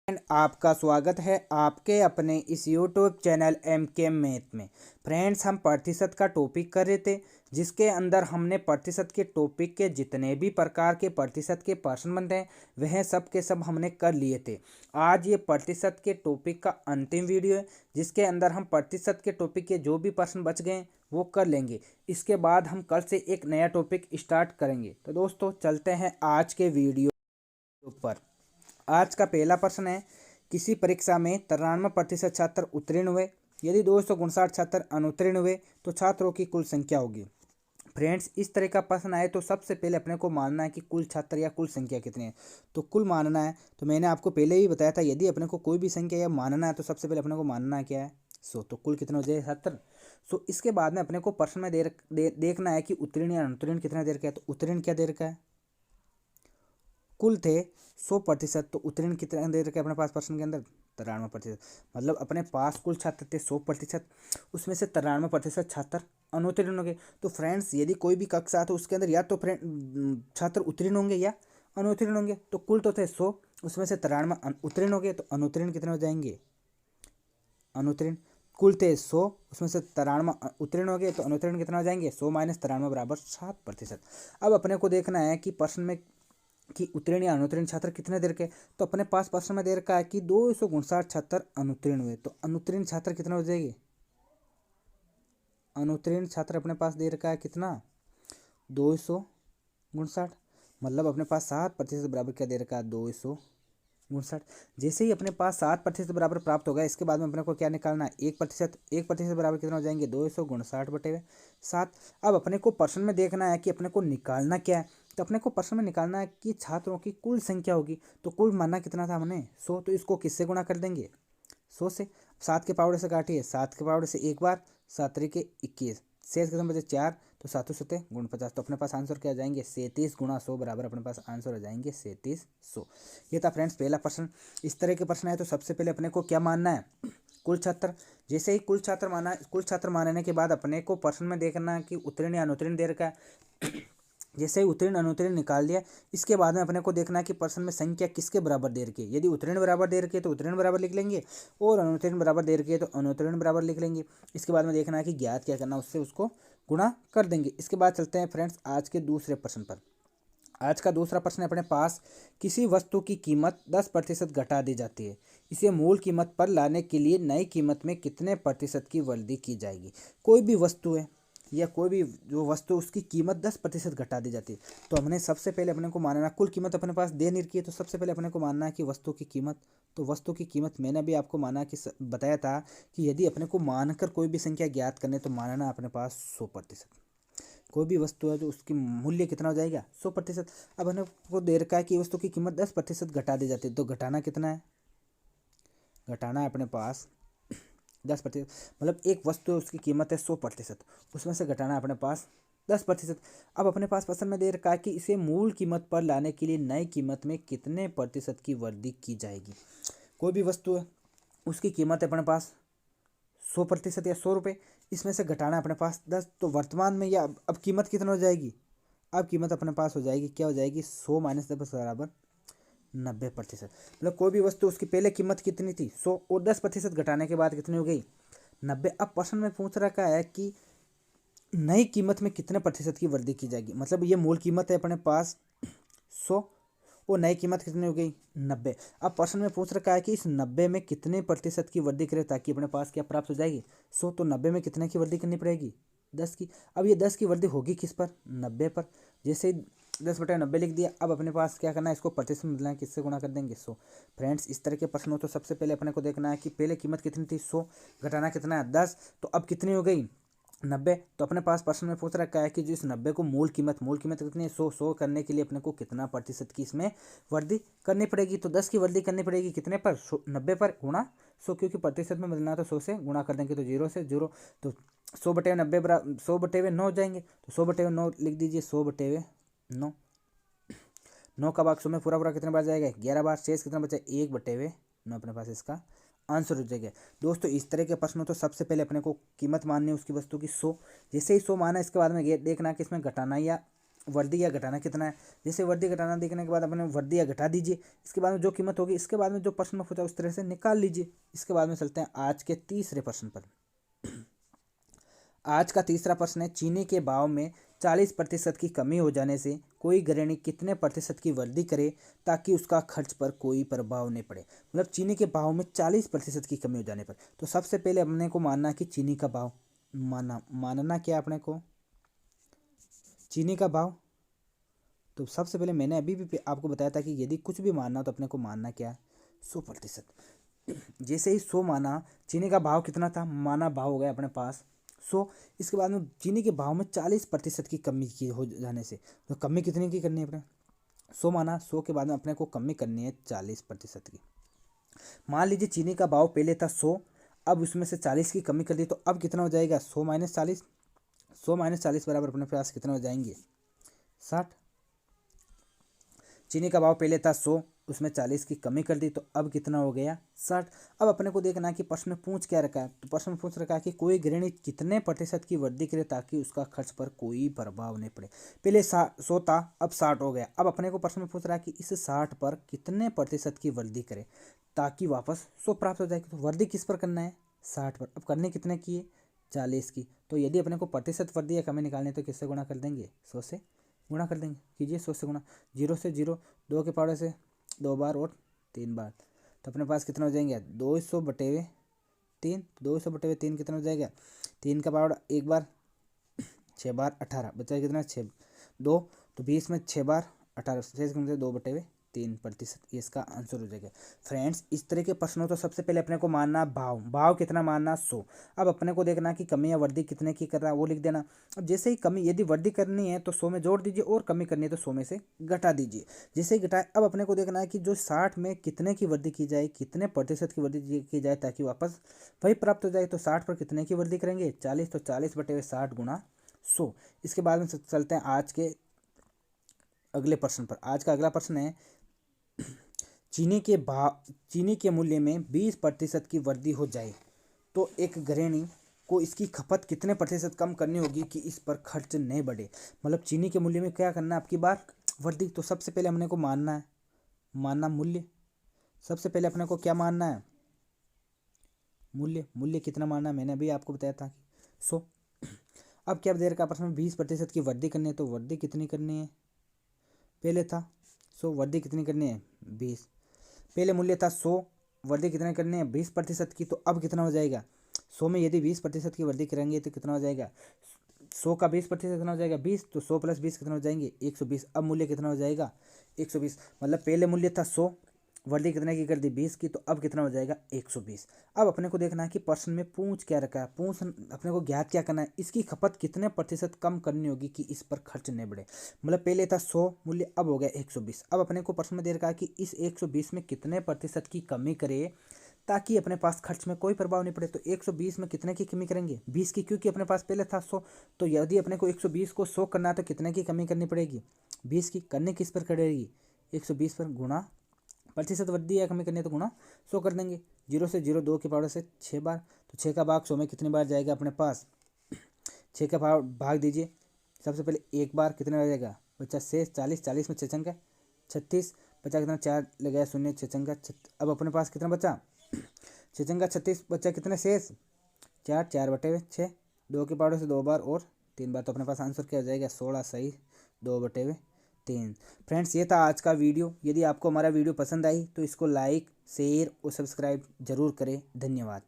आपका स्वागत है आपके अपने इस YouTube चैनल एम के मैथ में। फ्रेंड्स, हम प्रतिशत का टॉपिक कर रहे थे, जिसके अंदर हमने प्रतिशत के टॉपिक के जितने भी प्रकार के प्रतिशत के प्रश्न बनते हैं वह सब के सब हमने कर लिए थे। आज ये प्रतिशत के टॉपिक का अंतिम वीडियो है, जिसके अंदर हम प्रतिशत के टॉपिक के जो भी प्रश्न बच गए वो कर लेंगे। इसके बाद हम कल से एक नया टॉपिक स्टार्ट करेंगे। तो दोस्तों, चलते हैं आज के वीडियो पर। आज का पहला प्रश्न है, किसी परीक्षा में 93% छात्र उत्तीर्ण हुए, यदि 259 छात्र अनुत्तीर्ण हुए तो छात्रों की कुल संख्या होगी। फ्रेंड्स, इस तरह का प्रश्न आए तो सबसे पहले अपने को मानना है कि कुल छात्र या कुल संख्या कितनी है। तो कुल मानना है, तो मैंने आपको पहले ही बताया था, यदि अपने को कोई भी संख्या या मानना है तो सबसे पहले अपने को मानना है क्या है, तो कुल कितने हो जाए, छात्र। इसके बाद में अपने को प्रश्न में देखना है कि उत्तीर्ण या अनुत्तीर्ण कितना दे रखा है। तो उत्तीर्ण क्या दे रखा है, कुल थे 100%, तो उत्तीर्ण कितना दे रखे अपने पास प्रश्न के अंदर, 93%। मतलब अपने पास कुल छात्र थे 100%, उसमें से 93% छात्र अनुत्तीर्ण होंगे। तो फ्रेंड्स, यदि कोई भी कक्षा है तो उसके अंदर या तो छात्र उत्तीर्ण होंगे या अनुत्तीर्ण होंगे। तो कुल तो थे 100, उसमें से 93 उत्तीर्ण हो गए, तो अनुत्तीर्ण कितने हो जाएंगे, अनुत्तीर्ण। कुल थे 100, उसमें से 93 उत्तीर्ण हो गए, तो अनुत्तीर्ण कितना हो जाएंगे, 100 - 93 बराबर 7%। अब अपने को देखना है कि प्रश्न में कि उत्तीर्ण या अनुत्तीर्ण छात्र कितने दे रखे। तो अपने पास प्रश्न में दे रखा है कि 259 छात्र अनुत्तीर्ण हुए, तो अनुत्तीर्ण छात्र कितना हो जाएंगे, अनुत्तीर्ण छात्र अपने पास दे रखा है कितना, 259। मतलब अपने पास 7% बराबर क्या दे रखा है, 259। जैसे ही अपने पास 7% बराबर प्राप्त होगा, इसके बाद में अपने को क्या निकालना है, 1%। 1% बराबर कितना हो जाएंगे, 259/7। अब अपने को प्रश्न में देखना है कि अपने को निकालना क्या है। तो अपने को प्रश्न में निकालना है कि छात्रों की कुल संख्या होगी। तो कुल मानना कितना था हमने, 100, तो इसको किससे गुणा कर देंगे, 100 से। 7 के पावड़े से काटिए, 7 के पावड़े से एक बार, 7 × 21, शेष कितने बचे, 4, तो 7 7 × 50। तो अपने पास आंसर क्या आ जाएंगे, 37 × 100 बराबर अपने पास आंसर आ जाएंगे 3700। ये था फ्रेंड्स पहला प्रश्न। इस तरह के प्रश्न है तो सबसे पहले अपने को क्या मानना है, कुल छात्र। जैसे ही कुल छात्र माना, कुल छात्र मानने के बाद अपने को प्रश्न में देखना है कि उत्तीर्ण या अनुत्तीर्ण दे रखा है। जैसे ही उत्तीर्ण अनुत्तीर्ण निकाल दिया, इसके बाद में अपने को देखना है कि प्रश्न में संख्या किसके बराबर दे रखी है। यदि उत्तीर्ण बराबर दे रखी है तो उत्तीर्ण बराबर लिख लेंगे, और अनुत्तीर्ण बराबर दे रखी है तो अनुत्तीर्ण बराबर लिख लेंगे। इसके बाद में देखना है कि ज्ञात क्या करना, उससे उसको गुणा कर देंगे। इसके बाद चलते हैं फ्रेंड्स आज के दूसरे प्रश्न पर। आज का दूसरा प्रश्न है अपने पास, किसी वस्तु की कीमत 10% घटा दी जाती है, इसे मूल कीमत पर लाने के लिए नई कीमत में कितने प्रतिशत की वृद्धि की जाएगी। कोई भी वस्तु है या कोई भी जो वस्तु, उसकी कीमत 10% घटा दी जाती है। तो हमने सबसे पहले अपने को मानना, कुल कीमत अपने पास दे नहीं रखी है, तो सबसे पहले अपने को मानना है कि वस्तु की कीमत। तो वस्तु की कीमत मैंने भी आपको माना कि बताया था कि यदि अपने को मानकर कोई भी संख्या ज्ञात करने तो मानना अपने पास 100%। कोई भी वस्तु है जो उसकी मूल्य कितना हो जाएगा, 100%। अब हमें को दे रखा है कि वस्तु की कीमत 10% घटा दी जाती है, तो घटाना कितना है, घटाना है अपने पास 10%। मतलब एक वस्तु है उसकी कीमत है 100%, उसमें से घटाना है अपने पास 10%। अब अपने पास प्रश्न में दे रखा है कि इसे मूल कीमत पर लाने के लिए नई कीमत में कितने प्रतिशत की वृद्धि की जाएगी। कोई भी वस्तु है, उसकी कीमत है अपने पास 100% या 100 रुपये, इसमें से घटाना अपने पास 10। तो वर्तमान में या अब कीमत कितना हो जाएगी, अब कीमत अपने पास हो जाएगी, क्या हो जाएगी, 100 - 10 बराबर 90%। मतलब कोई भी वस्तु, उसकी पहले कीमत कितनी थी, 100, और 10% घटाने के बाद कितनी हो गई, 90। अब प्रश्न में पूछ रखा है कि नई कीमत में कितने प्रतिशत की वृद्धि की जाएगी। मतलब ये मूल कीमत है अपने पास 100, वो नई कीमत कितनी हो गई, 90। अब प्रश्न में पूछ रखा है कि इस 90 में कितने प्रतिशत की वृद्धि करें ताकि अपने पास क्या प्राप्त हो जाएगी, 100। तो 90 में कितने की वृद्धि करनी पड़ेगी, 10 की। अब ये 10 की वृद्धि होगी किस पर, 90 पर। जैसे ही 10/90 लिख दिया, अब अपने पास क्या करना है, इसको प्रतिशत में बदलना है, किससे गुणा कर देंगे, 100। फ्रेंड्स, इस तरह के प्रश्न हो तो सबसे पहले अपने को देखना है कि पहले कीमत कितनी थी, 100, घटाना कितना है, 10, तो अब कितनी हो गई, 90। तो अपने पास प्रश्न में पूछ रखा है कि जिस 90 को मूल कीमत कितनी है, 100 करने के लिए अपने को कितना प्रतिशत की इसमें वृद्धि करनी पड़ेगी। तो 10 की वृद्धि करनी पड़ेगी कितने पर, 90 पर गुणा 100, क्योंकि प्रतिशत में बदलना तो 100 से गुणा कर देंगे, तो 0 से 0, तो 100/90 बराबर 100/9 हो जाएंगे। तो 100/9 लिख दीजिए, 100/9। 9 का भाग 100 में पूरा पूरा कितने बार जाएगा, 11 बार। शेष कितना बचा, 1/9 अपने पास इसका आंसर हो जाएगा। दोस्तों, इस तरह के प्रश्न हो तो सबसे पहले अपने को कीमत माननी है उसकी वस्तु की 100। जैसे ही 100 माना, इसके बाद में ये देखना कि इसमें घटाना या वर्दी या घटाना कितना है। जैसे वर्दी घटाना देखने के बाद अपने वर्दी या घटा दीजिए, इसके बाद में जो कीमत होगी इसके बाद में जो प्रश्न में पूछा उस तरह से निकाल लीजिए। इसके बाद में चलते हैं आज के तीसरे प्रश्न पर। आज का तीसरा प्रश्न है, चीनी के भाव में 40% की कमी हो जाने से कोई गृहिणी कितने प्रतिशत की वृद्धि करे ताकि उसका खर्च पर कोई प्रभाव नहीं पड़े। मतलब चीनी के भाव में 40% की कमी हो जाने पर, तो सबसे पहले अपने को मानना कि चीनी का भाव मानना क्या अपने को, चीनी का भाव। तो सबसे पहले मैंने अभी भी आपको बताया था कि यदि कुछ भी मानना हो तो अपने को मानना क्या है, 100%। जैसे ही 100 माना, चीनी का भाव कितना था, माना भाव हो गया अपने पास 100। इसके बाद में चीनी के भाव में 40% की कमी की हो जाने से, तो कमी कितने की करनी है अपने, 100 माना, 100 के बाद में अपने को कमी करनी है 40% की। मान लीजिए चीनी का भाव पहले था 100, अब उसमें से 40 की कमी कर दी, तो अब कितना हो जाएगा, 100 माइनस 40। 100 माइनस 40 बराबर अपने पास कितना हो जाएंगे, 60। चीनी का भाव पहले था 100, उसमें 40 की कमी कर दी, तो अब कितना हो गया, 60। अब अपने को देखना है कि प्रश्न में पूछ क्या रखा है, तो प्रश्न में पूछ रखा है कि कोई गृहिणी कितने प्रतिशत की वृद्धि करे ताकि उसका खर्च पर कोई प्रभाव नहीं पड़े। पहले 100 था, अब 60 हो गया। अब अपने को प्रश्न में पूछ रहा है कि इस 60 पर कितने प्रतिशत की वृद्धि करे ताकि वापस 100 प्राप्त हो जाएगी। तो वृद्धि किस पर करना है, 60 पर। अब करने कितने की है, 40 की। तो यदि अपने को प्रतिशत वृद्धि या कमी निकालनी है तो किससे गुणा कर देंगे, 100 से गुणा कर देंगे। कीजिए 100 से गुणा, 0 से 0, 2 के पावर से 2 बार और 3 बार, तो अपने पास कितना हो जाएंगे, 200/3। 200/3 कितना हो जाएगा, 3 का पावर 1 बार, 6 बार 18, बचा कितना 6 2, तो 20 में 6 बार 18, शेष कितना 2/3%। ये इसका आंसर हो जाएगा। फ्रेंड्स, इस तरह के प्रश्नों तो सबसे पहले अपने को मानना भाव कितना मानना 100। अब अपने को देखना कि कमी या वृद्धि कितने की कर रहा है वो लिख देना। अब जैसे ही कमी, यदि वृद्धि करनी है तो 100 में जोड़ दीजिए, और कमी करनी है तो 100 में से घटा दीजिए। जैसे ही घटाए, अब अपने को देखना है कि जो 60 में कितने की वृद्धि की जाए, कितने प्रतिशत की वृद्धि की जाए ताकि वापस वही प्राप्त हो जाए। तो 60 पर कितने की वृद्धि करेंगे, 40, तो 40/60 गुणा 100। इसके बाद में चलते हैं आज के अगले प्रश्न पर। आज का अगला प्रश्न है, चीनी के मूल्य में 20% की वृद्धि हो जाए तो एक गृहिणी को इसकी खपत कितने प्रतिशत कम करनी होगी कि इस पर खर्च नहीं बढ़े। मतलब चीनी के मूल्य में क्या करना है आपकी बार, वृद्धि। तो सबसे पहले अपने को मानना मूल्य। सबसे पहले अपने को क्या मानना है, मूल्य कितना मानना है, मैंने अभी आपको बताया था 100। अब क्या दे रखा प्रश्न में, 20% की वृद्धि करनी है, तो वृद्धि कितनी करनी है, पहले था 100, वृद्धि कितनी करनी है 20। पहले मूल्य था 100, वृद्धि कितने करनी है 20% की, तो अब कितना हो जाएगा, 100 में यदि 20% की वृद्धि करेंगे तो कितना हो जाएगा, 100 का 20% कितना हो जाएगा 20, तो 100 + 20 कितना हो जाएंगे 120। अब मूल्य कितना हो जाएगा 120। मतलब पहले मूल्य था 100, वृद्धि कितने की कर दी 20 की, तो अब कितना हो जाएगा 120। अब अपने को देखना है कि प्रश्न में पूछ क्या रखा है, पूछ अपने को ज्ञात क्या करना है, इसकी खपत कितने प्रतिशत कम करनी होगी कि इस पर खर्च नहीं बढ़े। मतलब पहले था 100 मूल्य, अब हो गया 120। अब अपने को प्रश्न में दे रखा है कि इस 120 में कितने प्रतिशत की कमी करे ताकि अपने पास खर्च में कोई प्रभाव नहीं पड़े। तो 120 में कितने की कमी करेंगे, 20 की, क्योंकि अपने पास पहले था 100। तो यदि अपने को 120 को 100 करना है तो कितने की कमी करनी पड़ेगी, 20 की। करने किस पर करेगी, 120 पर गुणा, प्रतिशत वृद्धि या कमी करनी है तो गुणा 100 कर देंगे। 0 से 0, 2 के पावर से 6 बार, तो 6 का भाग 100 में कितनी बार जाएगा अपने पास, 6 का भाग दीजिए। सबसे पहले 1 बार कितने हो जाएगा, बच्चा शेष 40, 40 में 6 छंगा 36, बचा कितना 4 लगाया 0, 6 छंगा। अब अपने पास कितना बचा, 6 छंगा 36, बचा कितने शेष 4, 4/6, 2 के पावर से 2 बार और 3 बार, तो अपने पास आंसर क्या हो जाएगा 16 सही 2/3। फ्रेंड्स, ये था आज का वीडियो। यदि आपको हमारा वीडियो पसंद आई तो इसको लाइक, शेयर और सब्सक्राइब जरूर करें। धन्यवाद।